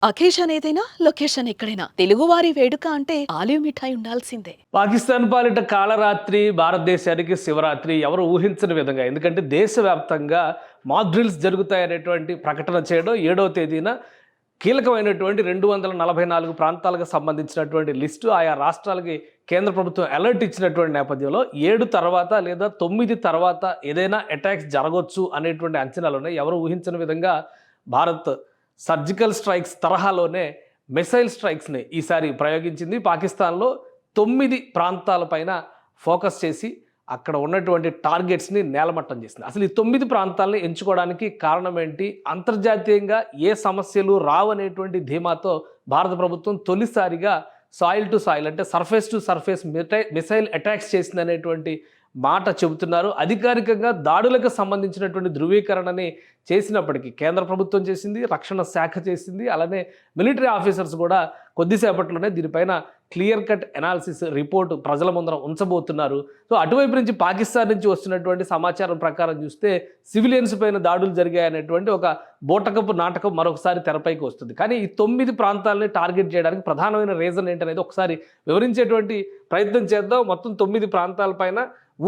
Occasion ఏదైనా location ఎక్కడైనా తెలుగువారి వేడుక అంటే ఆలివ్ మిఠాయి ఉండాల్సిందే. పాకిస్తాన్ పాలిట కాళరాత్రి భారతదేశానికి శివరాత్రి ఎవరు ఊహించని విధంగా, ఎందుకంటే దేశవ్యాప్తంగా మాక్ డ్రిల్స్ జరుగుతాయనేటువంటి ప్రకటన చేయడం 7వ తేదీన కీలకమైనటువంటి 244 ప్రాంతాలకు సంబంధించినటువంటి లిస్టు ఆయా రాష్ట్రాలకి కేంద్ర ప్రభుత్వం అలర్ట్ ఇచ్చినటువంటి నేపథ్యంలో 7 తర్వాత లేదా 9 తర్వాత ఏదైనా అటాక్స్ జరగవచ్చు అనేటువంటి అంచనాలు ఉన్నాయి. ఎవరు ఊహించని విధంగా భారత్ సర్జికల్ స్ట్రైక్స్ తరహాలోనే మిసైల్ స్ట్రైక్స్ని ఈసారి ప్రయోగించింది. పాకిస్తాన్లో 9 ప్రాంతాలపైన ఫోకస్ చేసి అక్కడ ఉన్నటువంటి టార్గెట్స్ని నేలమట్టం చేసింది. అసలు ఈ 9 ప్రాంతాలని ఎంచుకోవడానికి కారణం ఏంటి? అంతర్జాతీయంగా ఏ సమస్యలు రావనేటువంటి ధీమాతో భారత ప్రభుత్వం తొలిసారిగా సాయిల్ టు సాయిల్ అంటే surface to surface missile attacks చేసిందనేటువంటి మాట చెబుతున్నారు. అధికారికంగా దాడులకు సంబంధించినటువంటి ధృవీకరణని చేసినప్పటికీ కేంద్ర ప్రభుత్వం చేసింది, రక్షణ శాఖ చేసింది, అలానే మిలిటరీ ఆఫీసర్స్ కూడా కొద్దిసేపట్లోనే దీనిపైన క్లియర్ కట్ అనాలిసిస్ రిపోర్టు ప్రజల ముందర ఉంచబోతున్నారు. సో అటువైపు నుంచి పాకిస్తాన్ నుంచి వస్తున్నటువంటి సమాచారం ప్రకారం చూస్తే సివిలియన్స్ పైన దాడులు జరిగాయనేటువంటి ఒక బోటకపు నాటకం మరొకసారి తెరపైకి వస్తుంది. కానీ ఈ 9 ప్రాంతాలని టార్గెట్ చేయడానికి ప్రధానమైన రీజన్ ఏంటనేది ఒకసారి వివరించేటువంటి ప్రయత్నం చేద్దాం. మొత్తం 9 ప్రాంతాలపైన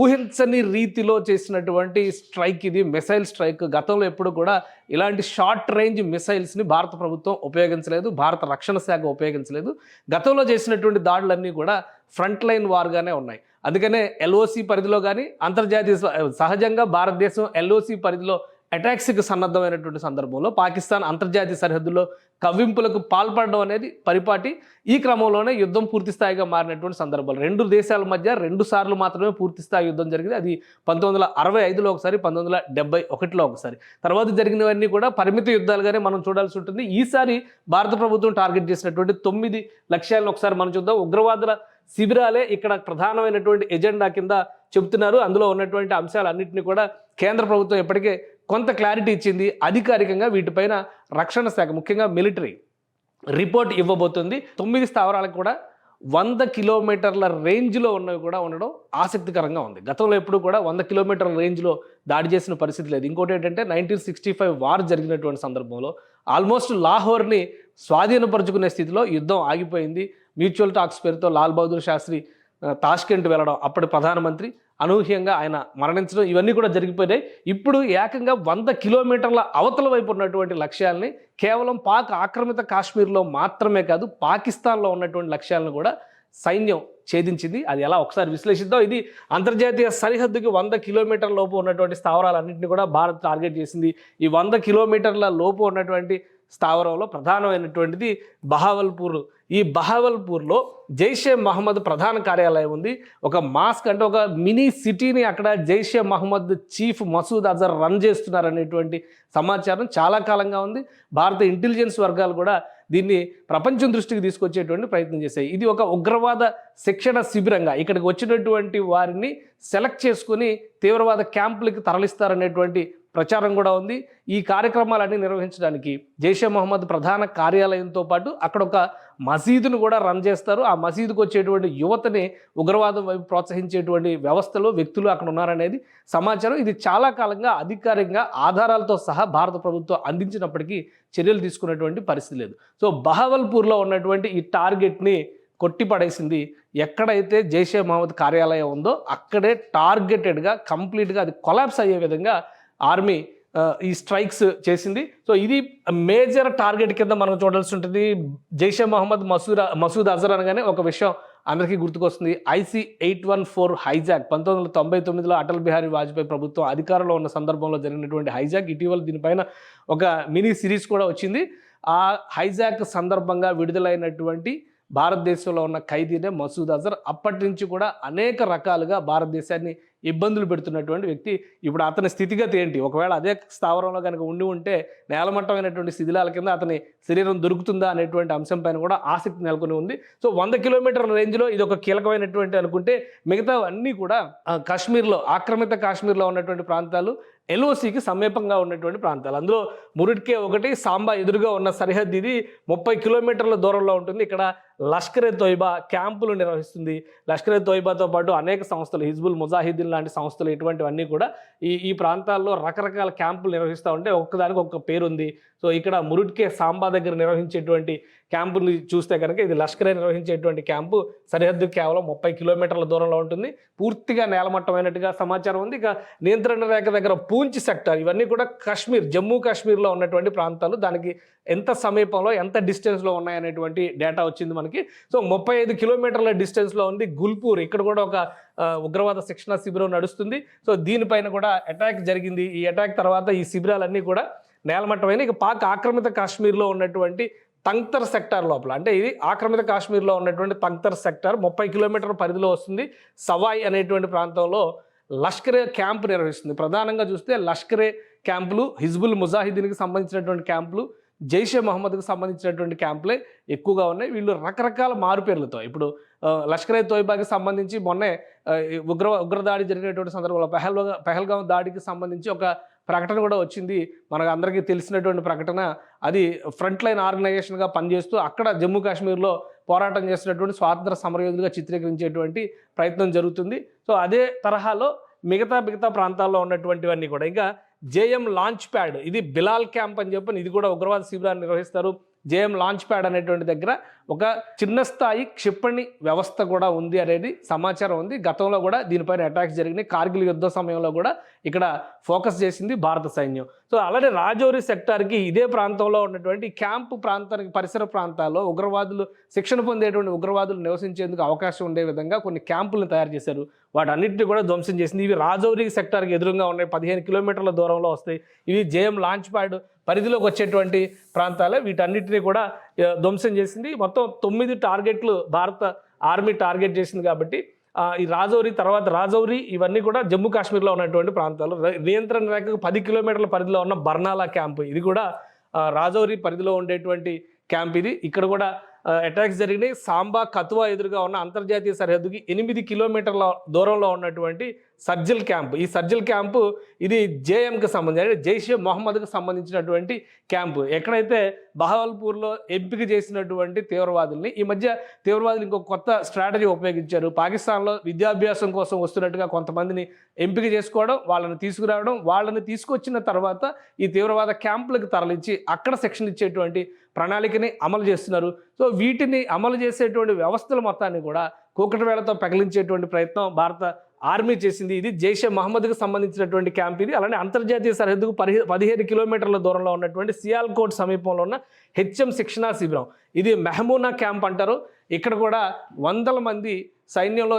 ఊహించని రీతిలో చేసినటువంటి స్ట్రైక్ ఇది, మిసైల్ స్ట్రైక్. గతంలో ఎప్పుడు కూడా ఇలాంటి షార్ట్ రేంజ్ మిసైల్స్ని భారత ప్రభుత్వం ఉపయోగించలేదు, భారత రక్షణ శాఖ ఉపయోగించలేదు. గతంలో చేసినటువంటి దాడులన్నీ కూడా ఫ్రంట్ లైన్ వార్గానే ఉన్నాయి. అందుకనే ఎల్ఓసి పరిధిలో కానీ అంతర్జాతీయ సహజంగా భారతదేశం ఎల్ఓసి పరిధిలో అటాక్స్కి సన్నద్ధమైనటువంటి సందర్భంలో పాకిస్తాన్ అంతర్జాతీయ సరిహద్దుల్లో కవ్వింపులకు పాల్పడడం అనేది పరిపాటి. ఈ క్రమంలోనే యుద్ధం పూర్తి స్థాయిగా మారినటువంటి సందర్భాలు. 2 దేశాల మధ్య 2 సార్లు మాత్రమే పూర్తి స్థాయి యుద్ధం జరిగింది. అది 1965లో ఒకసారి, 1971లో ఒకసారి. తర్వాత జరిగినవన్నీ కూడా పరిమిత యుద్ధాలుగానే మనం చూడాల్సి ఉంటుంది. ఈసారి భారత ప్రభుత్వం టార్గెట్ చేసినటువంటి 9 లక్ష్యాలను ఒకసారి మనం చూద్దాం. ఉగ్రవాదుల శిబిరాలే ఇక్కడ ప్రధానమైనటువంటి ఎజెండా కింద చెబుతున్నారు. అందులో ఉన్నటువంటి అంశాలన్నింటినీ కూడా కేంద్ర ప్రభుత్వం ఇప్పటికే కొంత క్లారిటీ ఇచ్చింది. అధికారికంగా వీటిపైన రక్షణ శాఖ ముఖ్యంగా మిలిటరీ రిపోర్ట్ ఇవ్వబోతుంది. 9 స్థావరాలకు కూడా 100 కిలోమీటర్ల రేంజ్లో ఉన్నవి కూడా ఉండడం ఆసక్తికరంగా ఉంది. గతంలో ఎప్పుడు కూడా 100 కిలోమీటర్ల రేంజ్లో దాడి చేసిన పరిస్థితి లేదు. ఇంకోటి ఏంటంటే 1965 వార్ జరిగినటువంటి సందర్భంలో ఆల్మోస్ట్ లాహోర్ని స్వాధీనపరుచుకునే స్థితిలో యుద్ధం ఆగిపోయింది. మ్యూచువల్ టాక్స్ పేరుతో లాల్ బహదూర్ శాస్త్రి తాష్కెంట్ వెళ్ళడం, అప్పటి ప్రధానమంత్రి అనూహ్యంగా ఆయన మరణించడం, ఇవన్నీ కూడా జరిగిపోయినాయి. ఇప్పుడు ఏకంగా 100 కిలోమీటర్ల అవతల వైపు ఉన్నటువంటి లక్ష్యాలని కేవలం పాక్ ఆక్రమిత కాశ్మీర్లో మాత్రమే కాదు, పాకిస్తాన్లో ఉన్నటువంటి లక్ష్యాలను కూడా సైన్యం ఛేదించింది. అది ఎలా ఒకసారి విశ్లేషిద్దాం. ఇది అంతర్జాతీయ సరిహద్దుకి 100 కిలోమీటర్ల లోపు ఉన్నటువంటి స్థావరాలన్నింటినీ కూడా భారత్ టార్గెట్ చేసింది. ఈ 100 కిలోమీటర్ల లోపు ఉన్నటువంటి స్థావరంలో ప్రధానమైనటువంటిది బహావల్పూర్. ఈ బహావల్పూర్లో జైషే మహమ్మద్ ప్రధాన కార్యాలయం ఉంది. ఒక మాస్క్ అంటే ఒక మినీ సిటీని అక్కడ జైషే మహమ్మద్ చీఫ్ మసూద్ అజర్ రన్ చేస్తున్నారనేటువంటి సమాచారం చాలా కాలంగా ఉంది. భారత ఇంటెలిజెన్స్ వర్గాలు కూడా దీన్ని ప్రపంచం దృష్టికి తీసుకొచ్చేటువంటి ప్రయత్నం చేశాయి. ఇది ఒక ఉగ్రవాద శిక్షణ శిబిరంగా ఇక్కడికి వచ్చినటువంటి వారిని సెలెక్ట్ చేసుకుని తీవ్రవాద క్యాంపులకి తరలిస్తారనేటువంటి ప్రచారం కూడా ఉంది. ఈ కార్యక్రమాలన్నీ నిర్వహించడానికి జైషే మహమ్మద్ ప్రధాన కార్యాలయంతో పాటు అక్కడ ఒక మసీదును కూడా రన్ చేస్తారు. ఆ మసీదుకు వచ్చేటువంటి యువతని ఉగ్రవాదం వైపు ప్రోత్సహించేటువంటి వ్యవస్థలో వ్యక్తులు అక్కడ ఉన్నారనేది సమాచారం. ఇది చాలా కాలంగా అధికారికంగా ఆధారాలతో సహా భారత ప్రభుత్వం అందించినప్పటికీ చర్యలు తీసుకున్నటువంటి పరిస్థితి లేదు. సో బహావల్పూర్లో ఉన్నటువంటి ఈ టార్గెట్ని కొట్టిపడేసింది. ఎక్కడైతే జైషే మహమ్మద్ కార్యాలయం ఉందో అక్కడే టార్గెటెడ్గా కంప్లీట్గా అది కొలాప్స్ అయ్యే విధంగా ఆర్మీ ఈ స్ట్రైక్స్ చేసింది. సో ఇది మేజర్ టార్గెట్ కింద మనం చూడాల్సి ఉంటుంది. జైషే మహమ్మద్ మసూద్ అజర్ అనగానే ఒక విషయం అందరికీ గుర్తుకొస్తుంది. IC-814 హైజాక్ 1999లో అటల్ బిహారీ వాజ్పేయి ప్రభుత్వం అధికారంలో ఉన్న సందర్భంలో జరిగినటువంటి హైజాక్. ఇటీవల దీనిపైన ఒక మినీ సిరీస్ కూడా వచ్చింది. ఆ హైజాక్ సందర్భంగా విడుదలైనటువంటి భారతదేశంలో ఉన్న ఖైదీనే మసూద్ అజర్. అప్పటి నుంచి కూడా అనేక రకాలుగా భారతదేశాన్ని ఇబ్బందులు పెడుతున్నటువంటి వ్యక్తి. ఇప్పుడు అతని స్థితిగతి ఏంటి? ఒకవేళ అదే స్థావరంలో కనుక ఉంటే నేలమట్టమైనటువంటి శిథిలాల కింద అతని శరీరం దొరుకుతుందా అనేటువంటి అంశం పైన కూడా ఆసక్తి నెలకొని ఉంది. సో 100 కిలోమీటర్ల రేంజ్లో ఇది ఒక కీలకమైనటువంటి అనుకుంటే, మిగతా అన్నీ కూడా కాశ్మీర్లో ఆక్రమిత కాశ్మీర్లో ఉన్నటువంటి ప్రాంతాలు ఎల్ఓసికి సమీపంగా ఉన్నటువంటి ప్రాంతాలు. అందులో మురిట్కే ఒకటి, సాంబా ఎదురుగా ఉన్న సరిహద్దు ఇది 30 కిలోమీటర్ల దూరంలో ఉంటుంది. ఇక్కడ లష్కరే తోయిబా క్యాంపులు నిర్వహిస్తుంది. లష్కరే తోయిబాతో పాటు అనేక సంస్థలు, హిజ్బుల్ ముజాహిద్దీన్ లాంటి సంస్థలు, ఇటువంటివన్నీ కూడా ఈ ప్రాంతాల్లో రకరకాల క్యాంపులు నిర్వహిస్తూ ఉంటే ఒక్కదానికి ఒక్క పేరు ఉంది. సో ఇక్కడ మురిట్కే సాంబా దగ్గర నిర్వహించేటువంటి క్యాంపుని చూస్తే కనుక ఇది లష్కరే నిర్వహించేటువంటి క్యాంపు సరిహద్దు కేవలం 30 కిలోమీటర్ల దూరంలో ఉంటుంది. పూర్తిగా నేలమట్టమైనట్టుగా సమాచారం ఉంది. ఇక నియంత్రణ రేఖ దగ్గర పూంచ్ సెక్టార్, ఇవన్నీ కూడా కాశ్మీర్, జమ్మూ కాశ్మీర్లో ఉన్నటువంటి ప్రాంతాలు. దానికి ఎంత సమీపంలో, ఎంత డిస్టెన్స్లో ఉన్నాయనేటువంటి డేటా వచ్చింది మనకి. సో 35 కిలోమీటర్ల డిస్టెన్స్లో ఉంది గుల్పూర్. ఇక్కడ కూడా ఒక ఉగ్రవాద శిక్షణ శిబిరం నడుస్తుంది. సో దీనిపైన కూడా అటాక్ జరిగింది. ఈ అటాక్ తర్వాత ఈ శిబిరాలన్నీ కూడా నేలమట్టమైన. ఇక పాక్ ఆక్రమిత కాశ్మీర్లో ఉన్నటువంటి తంగ్తర్ సెక్టార్ లోపల, అంటే ఇది ఆక్రమిత కాశ్మీర్లో ఉన్నటువంటి తంగ్తర్ సెక్టార్ 30 కిలోమీటర్ల పరిధిలో వస్తుంది. సవాయ్ అనేటువంటి ప్రాంతంలో లష్కరే క్యాంపు నిర్వహిస్తుంది. ప్రధానంగా చూస్తే లష్కరే క్యాంపులు, హిజ్బుల్ ముజాహిద్దీన్కి సంబంధించినటువంటి క్యాంపులు, జైషే మహమ్మద్కి సంబంధించినటువంటి క్యాంపులే ఎక్కువగా ఉన్నాయి. వీళ్ళు రకరకాల మారుపేర్లతో, ఇప్పుడు లష్కరే తోయిబాకి సంబంధించి మొన్నే ఉగ్రదాడి జరిగినటువంటి సందర్భంలో పెహల్గాం దాడికి సంబంధించి ఒక ప్రకటన కూడా వచ్చింది. మనకు అందరికీ తెలిసినటువంటి ప్రకటన. అది ఫ్రంట్ లైన్ ఆర్గనైజేషన్గా పనిచేస్తూ అక్కడ జమ్మూ కాశ్మీర్లో పోరాటం చేస్తున్నటువంటి స్వాతంత్ర సమరయోధులుగా చిత్రీకరించేటువంటి ప్రయత్నం జరుగుతుంది. సో అదే తరహాలో మిగతా ప్రాంతాల్లో ఉన్నటువంటివన్నీ కూడా. ఇంకా జేఎం లాంచ్ ప్యాడ్, ఇది బిలాల్ క్యాంప్ అని చెప్పని, ఇది కూడా ఉగ్రవాద శిబిరాన్ని నిర్వహిస్తారు. జేఎం లాంచ్ ప్యాడ్ అనేటువంటి దగ్గర ఒక చిన్న స్థాయి క్షిపణి వ్యవస్థ కూడా ఉంది అనేది సమాచారం ఉంది. గతంలో కూడా దీనిపైన అటాక్స్ జరిగినాయి. కార్గిల్ యుద్ధ సమయంలో కూడా ఇక్కడ ఫోకస్ చేసింది భారత సైన్యం. సో అలానే రాజౌరి సెక్టార్కి ఇదే ప్రాంతంలో ఉన్నటువంటి క్యాంపు ప్రాంతానికి పరిసర ప్రాంతాల్లో ఉగ్రవాదులు, శిక్షణ పొందేటువంటి ఉగ్రవాదులు నివసించేందుకు అవకాశం ఉండే విధంగా కొన్ని క్యాంపులను తయారు చేశారు. వాటన్నిటిని కూడా ధ్వంసం చేసింది. ఇవి రాజౌరి సెక్టార్కి ఎదురుగా ఉన్నాయి, 15 కిలోమీటర్ల దూరంలో వస్తాయి. ఇవి జేఎం లాంచ్ ప్యాడ్ పరిధిలోకి వచ్చేటువంటి ప్రాంతాలే. వీటన్నిటిని కూడా ధ్వంసం చేసింది. మొత్తం 9 టార్గెట్లు భారత ఆర్మీ టార్గెట్ చేసింది. కాబట్టి ఈ రాజౌరి ఇవన్నీ కూడా జమ్మూ కాశ్మీర్లో ఉన్నటువంటి ప్రాంతాలు. నియంత్రణ రేఖకు 10 కిలోమీటర్ల పరిధిలో ఉన్న బర్నాలా క్యాంపు, ఇది కూడా రాజౌరి పరిధిలో ఉండేటువంటి క్యాంప్ ఇది. ఇక్కడ కూడా అటాక్స్ జరిగినాయి. సాంబా కతువా ఎదురుగా ఉన్న అంతర్జాతీయ సరిహద్దుకి 8 కిలోమీటర్ల దూరంలో ఉన్నటువంటి సర్జిల్ క్యాంపు. ఈ సర్జిల్ క్యాంపు ఇది జేఎంకి సంబంధించి, జైషే మొహమ్మద్కి సంబంధించినటువంటి క్యాంపు. ఎక్కడైతే బహవల్పూర్లో ఎంపిక చేసినటువంటి తీవ్రవాదుల్ని, ఈ మధ్య తీవ్రవాదులు ఇంకొక కొత్త స్ట్రాటజీ ఉపయోగించారు. పాకిస్తాన్లో విద్యాభ్యాసం కోసం వస్తున్నట్టుగా కొంతమందిని ఎంపిక చేసుకోవడం, వాళ్ళని తీసుకురావడం, వాళ్ళని తీసుకొచ్చిన తర్వాత ఈ తీవ్రవాద క్యాంపులకు తరలించి అక్కడ శిక్షణ ఇచ్చేటువంటి ప్రణాళికని అమలు చేస్తున్నారు. సో వీటిని అమలు చేసేటువంటి వ్యవస్థల మొత్తాన్ని కూడా కూకటి వేళతో పెకలించేటువంటి ప్రయత్నం భారత ఆర్మీ చేసింది. ఇది జైషే మహమ్మద్కి సంబంధించినటువంటి క్యాంప్ ఇది. అలానే అంతర్జాతీయ సరిహద్దుకు 15 కిలోమీటర్ల దూరంలో ఉన్నటువంటి సియాల్కోట్ సమీపంలో ఉన్న హెచ్ఎం శిక్షణా శిబిరం, ఇది మెహమూనా క్యాంప్ అంటారు. ఇక్కడ కూడా వందల మంది సైన్యంలో,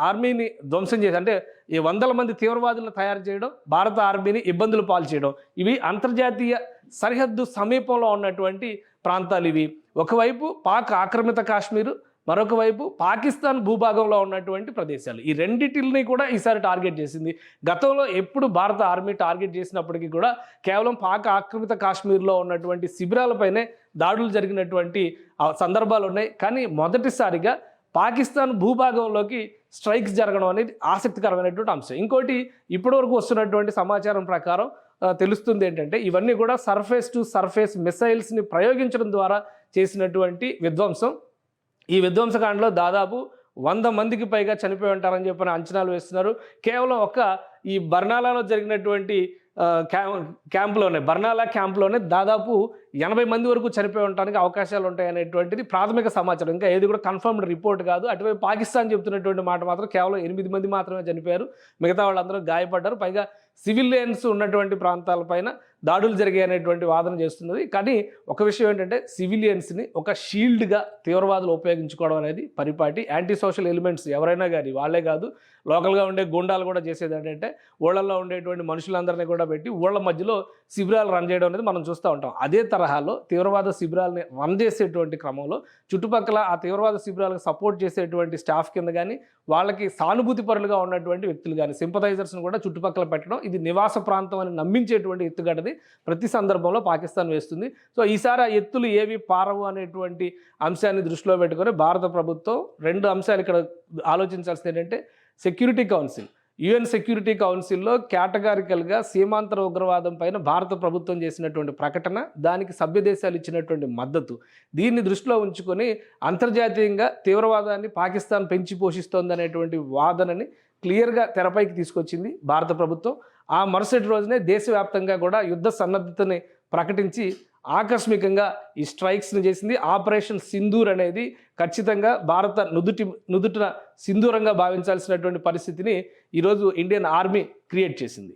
ఆర్మీని ధ్వంసం చేసి, అంటే ఈ వందల మంది తీవ్రవాదులను తయారు చేయడం, భారత ఆర్మీని ఇబ్బందులు పాలు చేయడం, ఇవి అంతర్జాతీయ సరిహద్దు సమీపంలో ఉన్నటువంటి ప్రాంతాలు ఇవి. ఒకవైపు పాక్ ఆక్రమిత కాశ్మీరు, మరొక వైపు పాకిస్తాన్ భూభాగంలో ఉన్నటువంటి ప్రదేశాలు. ఈ రెండిటిని కూడా ఈసారి టార్గెట్ చేసింది. గతంలో ఎప్పుడు భారత ఆర్మీ టార్గెట్ చేసినప్పటికీ కూడా కేవలం పాక్ ఆక్రమిత కాశ్మీర్లో ఉన్నటువంటి శిబిరాలపైనే దాడులు జరిగినటువంటి సందర్భాలు ఉన్నాయి. కానీ మొదటిసారిగా పాకిస్తాన్ భూభాగంలోకి స్ట్రైక్స్ జరగడం అనేది ఆసక్తికరమైనటువంటి అంశం. ఇంకోటి, ఇప్పటివరకు వస్తున్నటువంటి సమాచారం ప్రకారం తెలుస్తుంది ఏంటంటే, ఇవన్నీ కూడా సర్ఫేస్ టు సర్ఫేస్ మిసైల్స్ని ప్రయోగించడం ద్వారా చేసినటువంటి విధ్వంసం. ఈ విధ్వంసకాండలో దాదాపు 100 మందికి పైగా చనిపోయి ఉంటారని చెప్పిన అంచనాలు వేస్తున్నారు. కేవలం ఈ బర్నాలాలో జరిగినటువంటి బర్నాలా క్యాంప్లోనే దాదాపు 80 మంది వరకు చనిపోయి ఉండడానికి అవకాశాలు ఉంటాయనేటువంటిది ప్రాథమిక సమాచారం. ఇంకా ఏది కూడా కన్ఫర్మ్డ్ రిపోర్ట్ కాదు. అటువైపు పాకిస్తాన్ చెబుతున్నటువంటి మాట మాత్రం కేవలం 8 మంది మాత్రమే చనిపోయారు, మిగతా వాళ్ళందరూ గాయపడ్డారు. పైగా సివిలియన్స్ ఉన్నటువంటి ప్రాంతాలపైన దాడులు జరిగాయనేటువంటి వాదన చేస్తున్నది. కానీ ఒక విషయం ఏంటంటే, సివిలియన్స్ని ఒక షీల్డ్గా తీవ్రవాదులు ఉపయోగించుకోవడం అనేది పరిపాటి. యాంటీ సోషల్ ఎలిమెంట్స్ ఎవరైనా కానీ, వాళ్ళే కాదు, లోకల్గా ఉండే గుండాలు కూడా చేసేది ఏంటంటే, ఊళ్ళల్లో ఉండేటువంటి మనుషులందరినీ కూడా పెట్టి ఊళ్ళ మధ్యలో శిబిరాలు రన్ చేయడం అనేది మనం చూస్తూ ఉంటాం. అదే తరహాలో తీవ్రవాద శిబిరాలని రన్ చేసేటువంటి క్రమంలో చుట్టుపక్కల ఆ తీవ్రవాద శిబిరాలకు సపోర్ట్ చేసేటువంటి స్టాఫ్ కింద కానీ, వాళ్ళకి సానుభూతి పరులుగా ఉన్నటువంటి వ్యక్తులు కానీ, సింపథైజర్స్ని కూడా చుట్టుపక్కల పెట్టడం, ఇది నివాస ప్రాంతం అని నమ్మించేటువంటి ఎత్తుగడది ప్రతి సందర్భంలో పాకిస్తాన్ వేస్తుంది. సో ఈసారి ఆ ఎత్తులు ఏవి పారవు అనేటువంటి అంశాన్ని దృష్టిలో పెట్టుకొని భారత ప్రభుత్వం 2 అంశాలు ఇక్కడ ఆలోచించాల్సింది ఏంటంటే, సెక్యూరిటీ కౌన్సిల్, యుఎన్ సెక్యూరిటీ కౌన్సిల్లో కేటగారికల్గా సీమాంతర ఉగ్రవాదం పైన భారత ప్రభుత్వం చేసినటువంటి ప్రకటన, దానికి సభ్య దేశాలు ఇచ్చినటువంటి మద్దతు, దీన్ని దృష్టిలో ఉంచుకొని అంతర్జాతీయంగా తీవ్రవాదాన్ని పాకిస్తాన్ పెంచి పోషిస్తోందనేటువంటి వాదనని క్లియర్గా తెరపైకి తీసుకొచ్చింది భారత ప్రభుత్వం. ఆ మరుసటి రోజునే దేశవ్యాప్తంగా కూడా యుద్ధ సన్నద్ధతని ప్రకటించి ఆకస్మికంగా ఈ స్ట్రైక్స్ని చేసింది. ఆపరేషన్ సింధూర్ అనేది ఖచ్చితంగా భారత నుదుటిన సింధూరంగా భావించాల్సినటువంటి పరిస్థితిని ఈరోజు ఇండియన్ ఆర్మీ క్రియేట్ చేసింది.